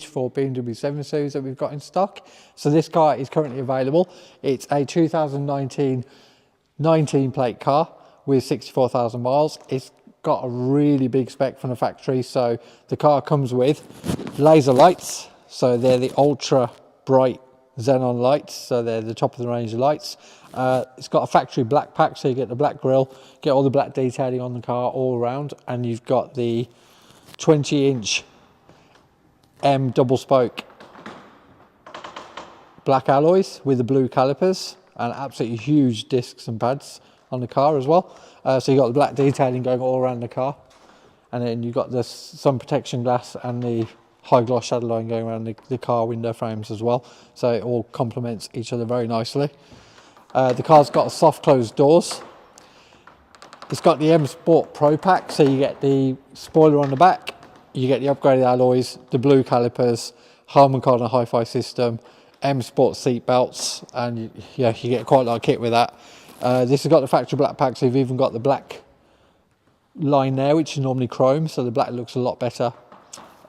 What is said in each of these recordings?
For Bmw 7 Series that we've got in stock. So this car is currently available. It's a 2019 19 plate car with 64,000 miles. It's got a really big spec from the factory. So the car comes with laser lights, so they're the ultra bright xenon lights, so they're the top of the range lights. It's got a factory black pack, so you get the black grille, get all the black detailing on the car all around, and you've got the 20-inch double spoke black alloys with the blue calipers and absolutely huge discs and pads on the car as well. So you got the black detailing going all around the car, and then you've got the sun protection glass and the high gloss shadow line going around the car window frames as well. So it all complements each other very nicely. The car's got soft closed doors. It's got the M Sport Pro Pack, so you get the spoiler on the back, you get the upgraded alloys, the blue calipers, Harman Kardon hi-fi system, M Sport seat belts, and you get quite a lot of kit with that. This has got the factory black pack, so you've even got the black line there, which is normally chrome, so the black looks a lot better.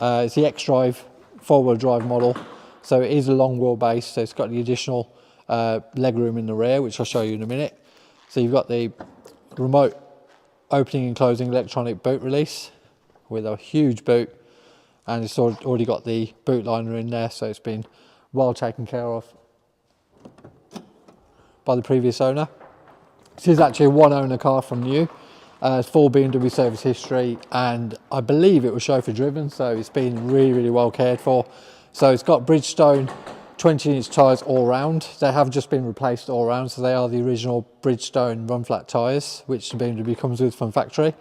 It's the X-Drive 4-wheel drive model, so it is a long wheelbase, so it's got the additional leg room in the rear, which I'll show you in a minute. So you've got the remote opening and closing electronic boot release with a huge boot, and it's already got the boot liner in there, so it's been well taken care of by the previous owner. This is actually a one owner car from new. It's full BMW service history, and I believe it was chauffeur driven, so it's been really well cared for. So it's got Bridgestone 20-inch tyres all round. They have just been replaced all round, so they are the original Bridgestone run flat tyres, which the BMW comes with from factory.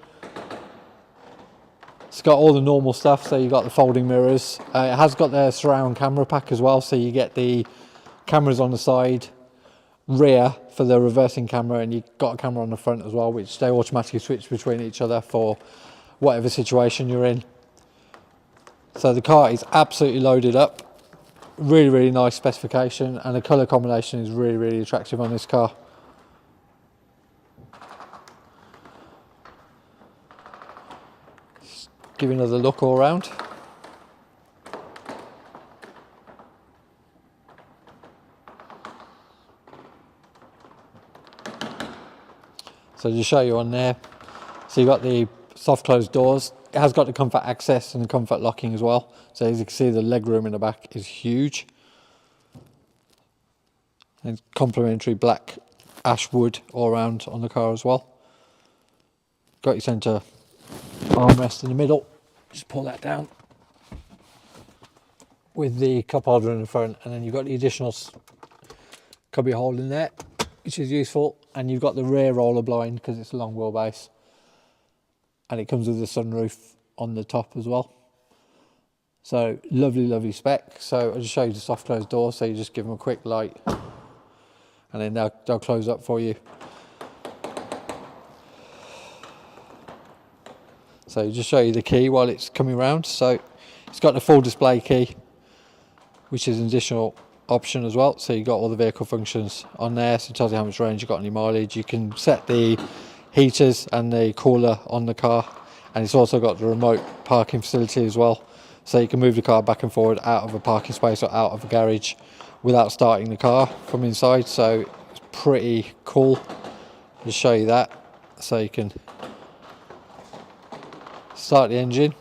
It's got all the normal stuff, so you've got the folding mirrors. It has got the surround camera pack as well, so you get the cameras on the side, rear for the reversing camera, and you've got a camera on the front as well, which they automatically switch between each other for whatever situation you're in. So the car is absolutely loaded up. Really nice specification, and the colour combination is really attractive on this car. Give you another look all around. So just show you on there. So you've got the soft closed doors. It has got the comfort access and the comfort locking as well. So as you can see, the leg room in the back is huge. And complementary black ash wood all around on the car as well. Got your centre armrest in the middle. Just pull that down with the cup holder in the front, and then you've got the additional cubby hole in there, which is useful, and you've got the rear roller blind because it's a long wheelbase, and it comes with a sunroof on the top as well. So lovely spec. So I'll just show you the soft closed door, so you just give them a quick light and then they'll close up for you. So just show you the key while it's coming round. So it's got the full display key, which is an additional option as well. So you've got all the vehicle functions on there, so it tells you how much range you've got on your mileage. You can set the heaters and the cooler on the car, and it's also got the remote parking facility as well. So you can move the car back and forward out of a parking space or out of a garage without starting the car from inside. So it's pretty cool. I'll just show you that. So you can start the engine.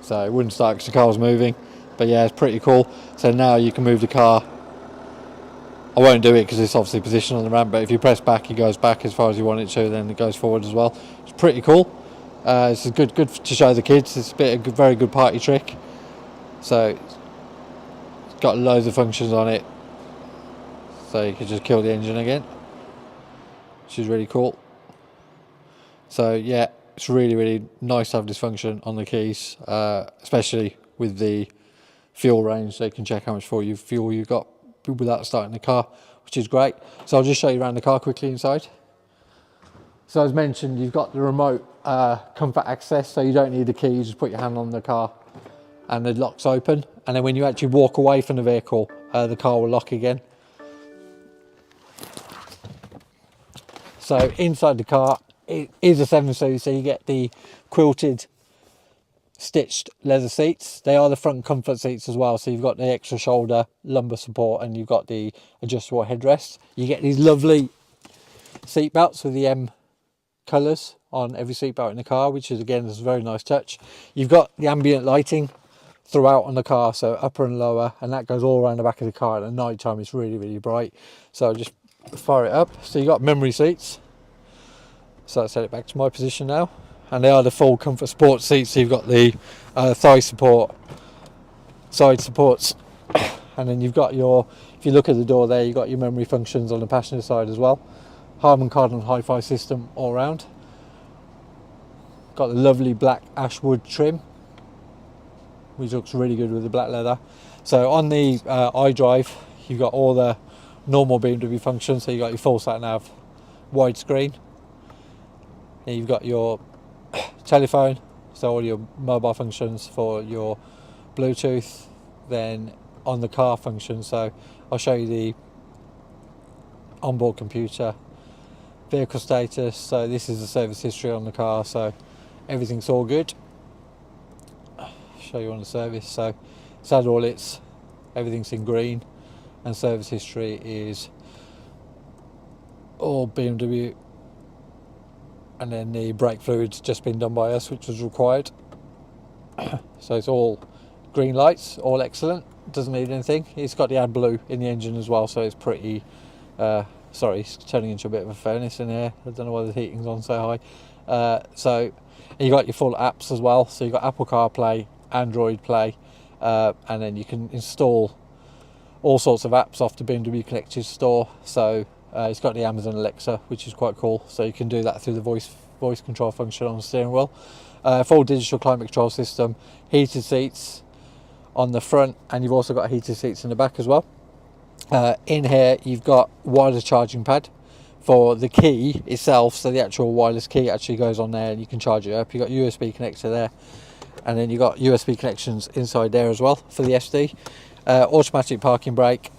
So it wouldn't start because the car was moving, but yeah, it's pretty cool. So now you can move the car. I won't do it because it's obviously positioned on the ramp, but if you press back, it goes back as far as you want it to, then it goes forward as well. It's pretty cool. It's good to show the kids. It's a very good party trick. So it's got loads of functions on it. So you can just kill the engine again, which is really cool. So yeah, it's really nice to have this function on the keys, especially with the fuel range, so you can check how much fuel you've got without starting the car, which is great. So I'll just show you around the car quickly inside. So as mentioned, you've got the remote comfort access, so you don't need the key. You just put your hand on the car and the lock's open, and then when you actually walk away from the vehicle, the car will lock again. So inside the car, it is a 7 series, so you get the quilted stitched leather seats. They are the front comfort seats as well, so you've got the extra shoulder lumbar support and you've got the adjustable headrest. You get these lovely seat belts with the M colours on every seat belt in the car, which is again is a very nice touch. You've got the ambient lighting throughout on the car, so upper and lower, and that goes all around the back of the car. At night time it's really bright, so I'll just fire it up. So you got memory seats, so I'll set it back to my position now, and they are the full comfort sport seats. So you've got the thigh support, side supports, and then you've got your, if you look at the door there, you've got your memory functions on the passenger side as well. Harman Kardon hi-fi system all round. Got the lovely black ashwood trim, which looks really good with the black leather. So on the iDrive, you've got all the normal BMW functions. So you've got your full sat nav, widescreen. Then you've got your telephone, so all your mobile functions for your Bluetooth. Then on the car function, so I'll show you the onboard computer, vehicle status. So this is the service history on the car, so everything's all good. Show you on the service, so it's had all its, everything's in green, and service history is all BMW, and then the brake fluid's just been done by us, which was required. So it's all green lights, all excellent, doesn't need anything. It's got the AdBlue in the engine as well, so it's pretty sorry, it's turning into a bit of a furnace in here. I don't know why the heating's on so high. So you got your full apps as well, so you've got Apple CarPlay, Android Play, and then you can install all sorts of apps off the BMW Connected Store. So it's got the Amazon Alexa, which is quite cool, so you can do that through the voice control function on the steering wheel. Full digital climate control system, heated seats on the front, and you've also got heated seats in the back as well. In here you've got wireless charging pad for the key itself, so the actual wireless key actually goes on there and you can charge it up. You've got USB connector there, and then you've got USB connections inside there as well for the SD. Automatic parking brake.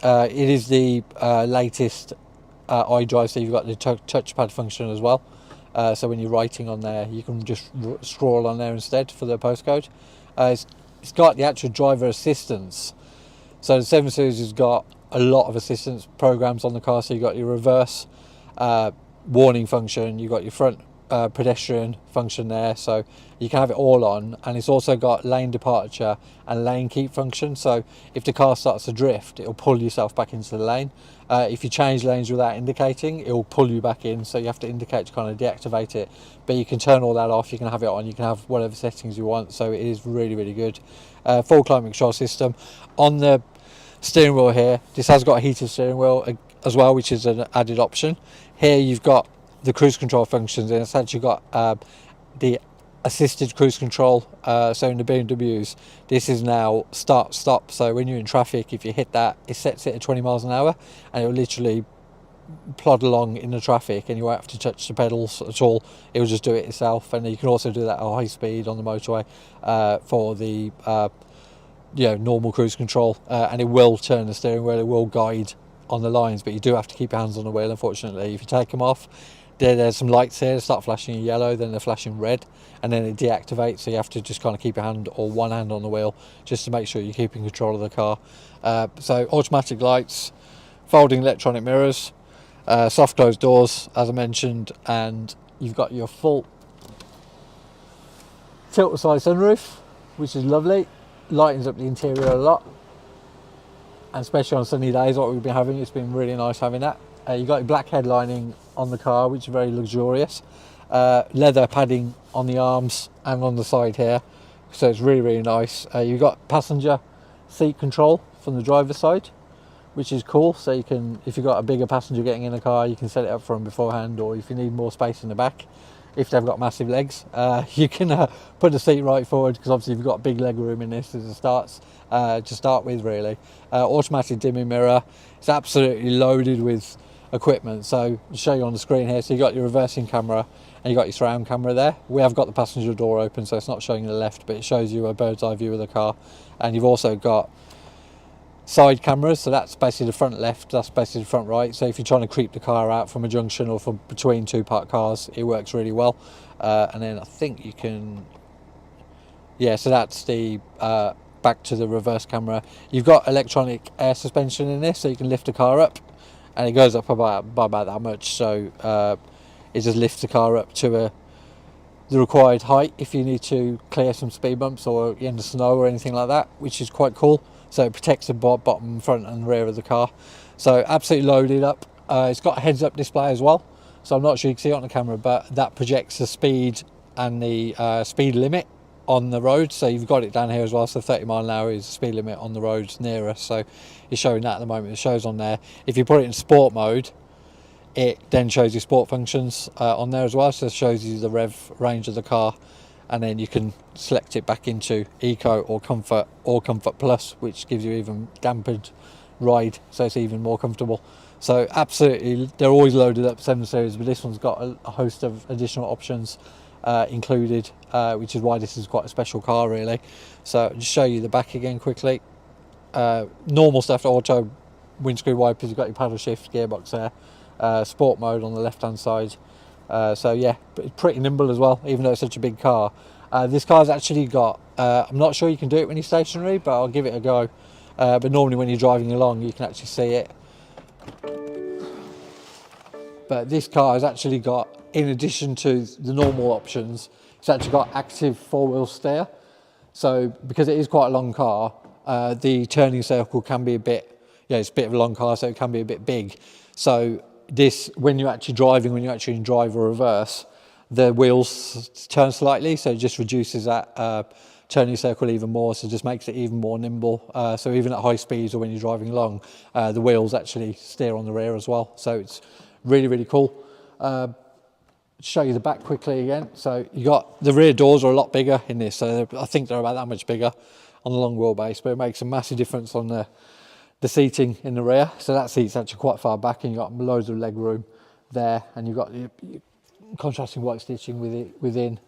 It is the latest iDrive, so you've got the touchpad function as well. So when you're writing on there, you can just scroll on there instead for the postcode. It's got the actual driver assistance. So the 7 Series has got a lot of assistance programs on the car. So you've got your reverse warning function, you've got your front pedestrian function there, so you can have it all on, and it's also got lane departure and lane keep function. So if the car starts to drift, it'll pull yourself back into the lane. If you change lanes without indicating, it'll pull you back in, so you have to indicate to kind of deactivate it. But you can turn all that off, you can have it on, you can have whatever settings you want, so it is really good. Full climate control system on the steering wheel here. This has got a heated steering wheel as well, which is an added option. Here you've got the cruise control functions, and it's actually got the assisted cruise control. So in the BMWs, this is now start stop, so when you're in traffic, if you hit that, it sets it at 20 miles an hour and it will literally plod along in the traffic, and you won't have to touch the pedals at all. It will just do it itself. And you can also do that at high speed on the motorway for the normal cruise control, and it will turn the steering wheel, it will guide on the lines, but you do have to keep your hands on the wheel, unfortunately. If you take them off, there's some lights here that start flashing in yellow, then they're flashing red, and then it deactivates, so you have to just kind of keep your hand or one hand on the wheel just to make sure you're keeping control of the car. So automatic lights, folding electronic mirrors, soft closed doors as I mentioned, and you've got your full tilt-aside sunroof, which is lovely, lightens up the interior a lot, and especially on sunny days what we've been having, it's been really nice having that. You've got your black headlining on the car, which is very luxurious. Leather padding on the arms and on the side here, so it's really nice. You've got passenger seat control from the driver's side, which is cool, so you can, if you've got a bigger passenger getting in the car, you can set it up for them beforehand, or if you need more space in the back, if they've got massive legs, you can put the seat right forward, because obviously you've got big leg room in this as it starts to start with, really. Automatic dimming mirror. It's absolutely loaded with equipment, so I'll show you on the screen here. So you got your reversing camera and you got your surround camera there. We have got the passenger door open, so it's not showing you the left, but it shows you a bird's eye view of the car. And you've also got side cameras, so that's basically the front left, that's basically the front right. So if you're trying to creep the car out from a junction or from between two parked cars, it works really well. And then I think you can, yeah, so that's the back to the reverse camera. You've got electronic air suspension in this, so you can lift the car up, and it goes up by about that much. So it just lifts the car up to the required height if you need to clear some speed bumps or in the snow or anything like that, which is quite cool. So it protects the bottom, front and rear of the car. So absolutely loaded up. It's got a heads up display as well, so I'm not sure you can see it on the camera, but that projects the speed and the speed limit on the road. So you've got it down here as well, so 30 mile an hour is the speed limit on the roads near us, so it's showing that at the moment. It shows on there. If you put it in sport mode, it then shows you sport functions on there as well, so it shows you the rev range of the car, and then you can select it back into Eco or Comfort Plus, which gives you even dampened ride, so it's even more comfortable. So absolutely, they're always loaded up 7 Series, but this one's got a host of additional options included, which is why this is quite a special car really. So I'll just show you the back again quickly. Normal stuff, auto windscreen wipers, you've got your paddle shift gearbox there, sport mode on the left hand side. So yeah, it's pretty nimble as well, even though it's such a big car. This car's actually got, I'm not sure you can do it when you're stationary, but I'll give it a go. But normally when you're driving along, you can actually see it. But this car has actually got, in addition to the normal options, it's actually got active 4-wheel steer. So because it is quite a long car, the turning circle can be a bit, yeah, it's a bit of a long car, so it can be a bit big. So this, when you're actually driving, when you're actually in drive or reverse, the wheels turn slightly, so it just reduces that turning circle even more, so it just makes it even more nimble. So even at high speeds or when you're driving along, the wheels actually steer on the rear as well. So it's really, really cool. Show you the back quickly again. So you got the rear doors are a lot bigger in this, so I think they're about that much bigger on the long wheelbase, but it makes a massive difference on the seating in the rear. So that seat's actually quite far back, and you've got loads of leg room there, and you've got your contrasting white stitching within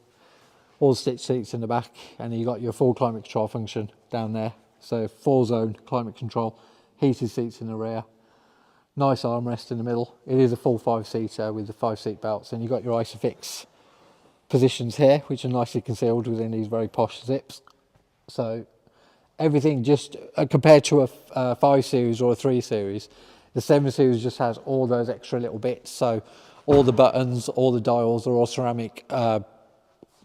all the stitch seats in the back, and you've got your full climate control function down there. So 4-zone climate control, heated seats in the rear, nice armrest in the middle. It is a full 5-seater with the 5-seat belts, and you've got your ISOFIX positions here, which are nicely concealed within these very posh zips. So everything just compared to a 5 Series or a 3 Series, the 7 Series just has all those extra little bits. So all the buttons, all the dials are all ceramic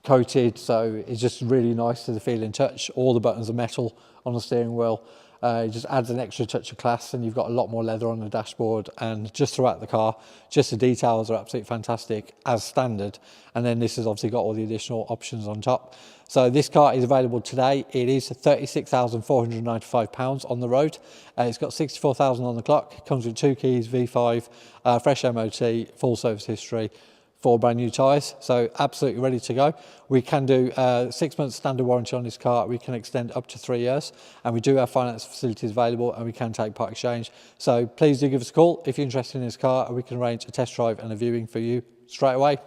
coated, so it's just really nice to the feel and touch. All the buttons are metal on the steering wheel. It just adds an extra touch of class, and you've got a lot more leather on the dashboard, and just throughout the car, just the details are absolutely fantastic as standard. And then this has obviously got all the additional options on top. So this car is available today. It is £36,495 on the road. It's got 64,000 on the clock. It comes with 2 keys, V5, fresh MOT, full service history, 4 brand new tyres, so absolutely ready to go. We can do 6 months standard warranty on this car. We can extend up to 3 years, and we do have finance facilities available, and we can take part exchange. So please do give us a call if you're interested in this car, and we can arrange a test drive and a viewing for you straight away.